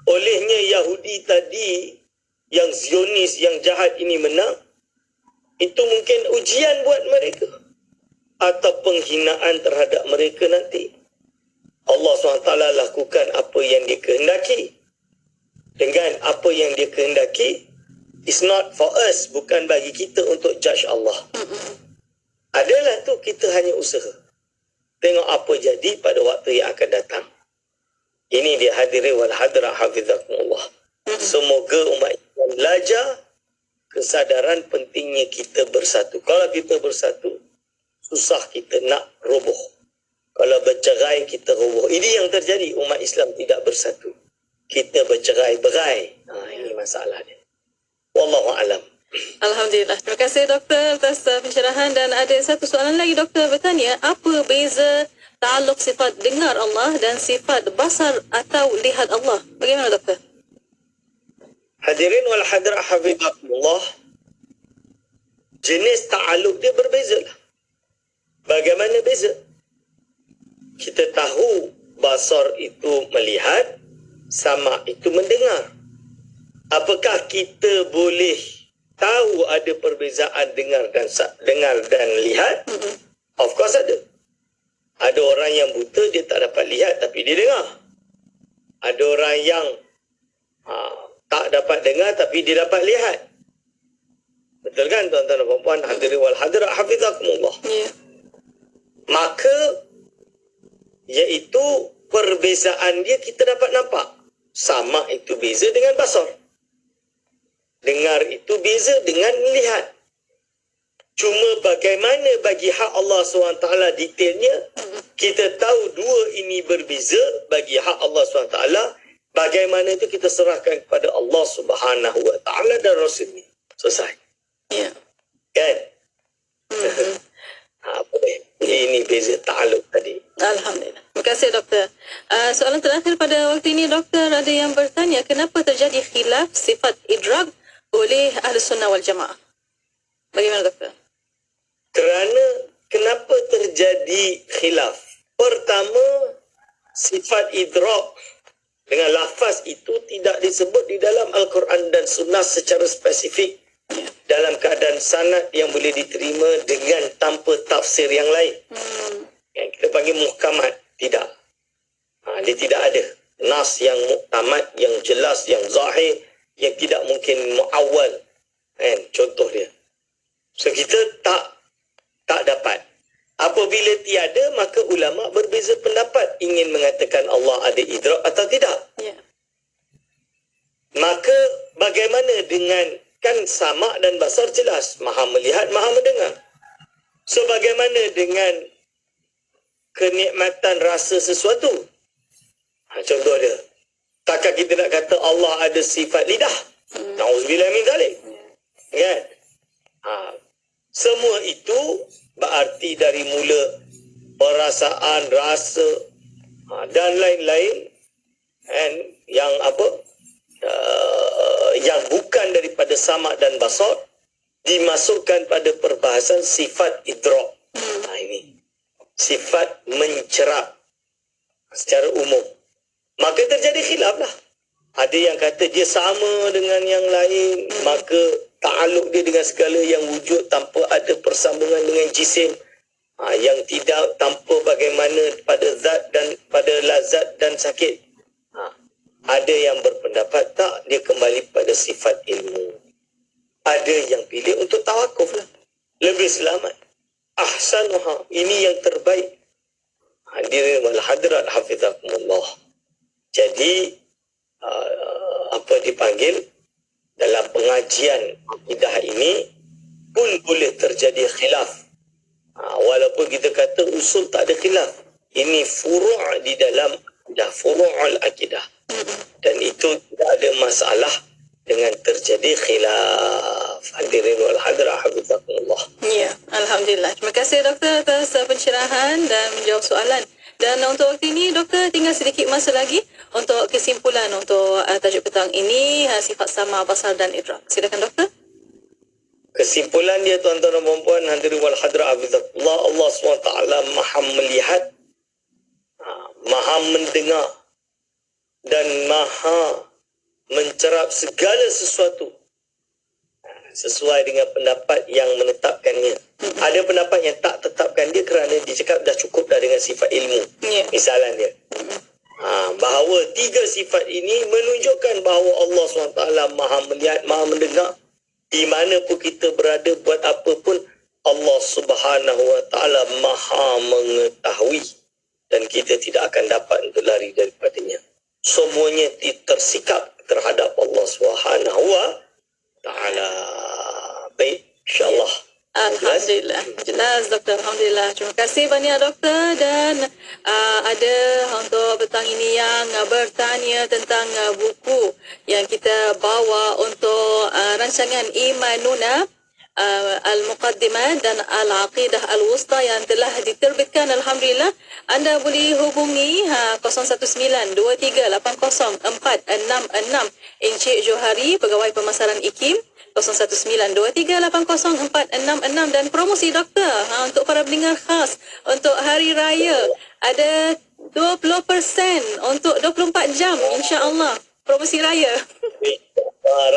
Speaker 2: Olehnya Yahudi tadi, yang Zionis, yang jahat ini menang, itu mungkin ujian buat mereka. Atau penghinaan terhadap mereka nanti. Allah SWT lakukan apa yang dia kehendaki. Dengan apa yang dia kehendaki, it's not for us, bukan bagi kita untuk judge Allah. Adalah tu, kita hanya usaha. Tengok apa jadi pada waktu yang akan datang. Ini dia hadirin wal hadirat hafizakumullah. Semoga umat Islam belajar kesadaran pentingnya kita bersatu. Kalau kita bersatu, susah kita nak roboh. Kalau bercerai, kita roboh. Ini yang terjadi, umat Islam tidak bersatu. Kita bercerai-berai. Ini masalah dia. Wallahu a'lam.
Speaker 11: Alhamdulillah. Terima kasih doktor atas pencerahan. Dan ada satu soalan lagi, doktor bertanya, apa beza ta'alluq sifat dengar Allah dan sifat basar atau lihat Allah? Bagaimana doktor?
Speaker 2: Hadirin wal hadirat hafizakumullah, jenis ta'alluq dia berbeza lah. Bagaimana beza? Kita tahu basar itu melihat, sama itu mendengar. Apakah kita boleh tahu ada perbezaan dengar dan lihat? Of course ada. Ada orang yang buta, dia tak dapat lihat tapi dia dengar. Ada orang yang tak dapat dengar tapi dia dapat lihat. Betul kan tuan-tuan dan puan-puan, hadirin wal hadirat hafizakumullah? Maka iaitu perbezaan dia kita dapat nampak. Sama itu beza dengan basar. Dengar itu beza dengan melihat. Cuma bagaimana bagi hak Allah SWT detailnya, kita tahu dua ini berbeza. Bagi hak Allah SWT, bagaimana itu kita serahkan kepada Allah Subhanahu Wa Taala dan Rasulnya. Selesai.
Speaker 11: Ya.
Speaker 2: Kan? Boleh. Ini beza ta'aluk tadi.
Speaker 11: Alhamdulillah. Terima kasih doktor. Soalan terakhir pada waktu ini, doktor, ada yang bertanya, kenapa terjadi khilaf sifat idrak oleh Ahli Sunnah wal Jamaah? Bagaimana doktor?
Speaker 2: Kerana kenapa terjadi khilaf? Pertama, sifat idrak dengan lafaz itu tidak disebut di dalam Al-Quran dan Sunnah secara spesifik dalam keadaan sanad yang boleh diterima dengan tanpa tafsir yang lain. Yang kita panggil muhkamat. Tidak. Dia tidak ada nas yang muhkamat, yang jelas, yang zahir, yang tidak mungkin muawwal. Contoh dia. So kita tak dapat. Apabila tiada, maka ulama berbeza pendapat ingin mengatakan Allah ada idrak atau tidak.
Speaker 11: Ya.
Speaker 2: Maka bagaimana dengan, kan sama' dan basar jelas, maha melihat, maha mendengar. So bagaimana dengan kenikmatan rasa sesuatu? Contoh dia, takkan kita nak kata Allah ada sifat lidah? Na'udzubillah min dzalik. Kan? Semua itu berarti dari mula perasaan, rasa dan lain-lain, yang yang bukan daripada sama' dan basar dimasukkan pada perbahasan sifat idrak. Ini sifat mencerap secara umum. Maka terjadi khilaf lah. Ada yang kata dia sama dengan yang lain, maka ta'aluk dia dengan segala yang wujud tanpa ada persambungan dengan jisim, yang tidak tanpa bagaimana pada zat dan pada lazat dan sakit. Ada yang berpendapat tak, dia kembali pada sifat ilmu. Ada yang pilih untuk tawakuf lah, lebih selamat. Ahsanuha, ini yang terbaik. Hadirin wal hadirat hafizakumullah. Jadi apa dipanggil, dalam pengajian akidah ini pun boleh terjadi khilaf. Walaupun kita kata usul tak ada khilaf, ini furu' di dalam akidah, furu'ul akidah, dan itu tidak ada masalah dengan terjadi khilaf. Hadirin wal hadirat hafizakumullah.
Speaker 11: Ya, alhamdulillah. Terima kasih doktor atas pencerahan dan menjawab soalan. Dan untuk waktu ini, doktor, tinggal sedikit masa lagi untuk kesimpulan untuk tajuk petang ini, sifat sama, basar dan idrak. Silakan doktor.
Speaker 2: Kesimpulan dia, tuan-tuan dan puan-puan, hadirin wal hadirat hafizakumullah, Allah SWT maha melihat, maha mendengar dan maha mencerap segala sesuatu sesuai dengan pendapat yang menetapkannya. Ada pendapat yang tak tetapkan dia kerana dia cakap dah cukup dah dengan sifat ilmu. Misalan dia, bahawa tiga sifat ini menunjukkan bahawa Allah SWT maha melihat, maha mendengar. Di mana pun kita berada, buat apa pun, Allah Subhanahu Wa Taala maha mengetahui, dan kita tidak akan dapat untuk lari daripadanya. Semuanya tersikap terhadap Allah Subhanahu Wa Taala. Baik, insyaAllah.
Speaker 11: Alhamdulillah. Jelas doktor, alhamdulillah. Terima kasih banyak doktor. Dan ada untuk petang ini yang bertanya tentang buku yang kita bawa untuk rancangan Imanuna, Al-Muqaddimah dan Al-Aqidah Al-Wusta yang telah diterbitkan. Alhamdulillah. Anda boleh hubungi 019-2380-466 Encik Johari, Pegawai Pemasaran IKIM, 019-2380-466. Dan promosi doktor untuk para pendengar khas untuk Hari Raya ada 20% untuk 24 jam, insya-Allah. Promosi raya.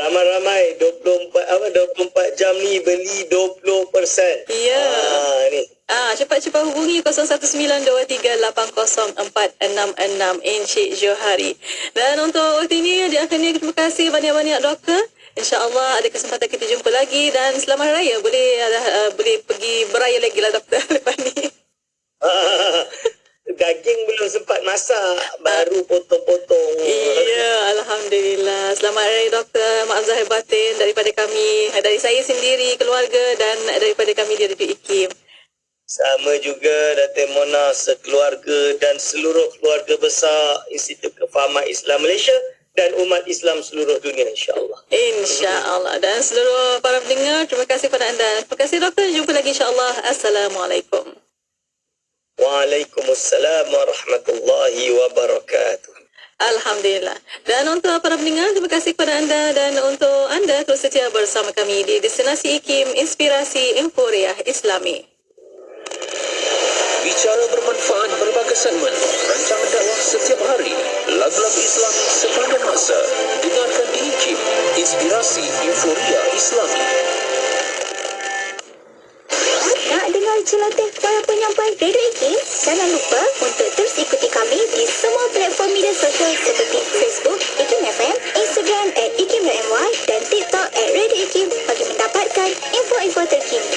Speaker 2: Ramai-ramai 24 jam ni beli 20%.
Speaker 11: Ya.
Speaker 2: Ni.
Speaker 11: Cepat-cepat hubungi 019-2380-466 Encik Johari. Dan untuk waktu ini, di akhirnya terima kasih banyak-banyak doktor. InsyaAllah ada kesempatan kita jumpa lagi, dan selamat raya. Boleh pergi beraya lagi lah doktor lepas ni.
Speaker 2: Daging belum sempat masak, baru potong-potong.
Speaker 11: Ya, alhamdulillah. Selamat raya doktor. Maaf zahir batin daripada kami, dari saya sendiri, keluarga, dan daripada kami di Radio IKIM.
Speaker 2: Sama juga Datin Mona, sekeluarga dan seluruh keluarga besar Institut Kefahaman Islam Malaysia dan umat Islam seluruh dunia, insyaAllah.
Speaker 11: InsyaAllah. Dan seluruh para pendengar, terima kasih kepada anda. Terima kasih doktor. Jumpa lagi insyaAllah. Assalamualaikum.
Speaker 2: Waalaikumsalam warahmatullahi wabarakatuh.
Speaker 11: Alhamdulillah. Dan untuk para pendengar, terima kasih kepada anda, dan untuk anda terus setia bersama kami di Destinasi IKIM, Inspirasi Emporiah Islami.
Speaker 7: Bicara bermanfaat, gagasan mana, rancangan dakwah setiap hari, lagu-lagu Islami sepanjang masa. Dengarkan di IKIM, inspirasi euforia Islami.
Speaker 5: Nak dengar celoteh para penyampai Radio IKIM? Jangan lupa untuk terus ikuti kami di semua platform media sosial seperti Facebook, IKIM FM, Instagram @IKIM.my dan TikTok @Radio IKIM bagi mendapatkan info-info terkini.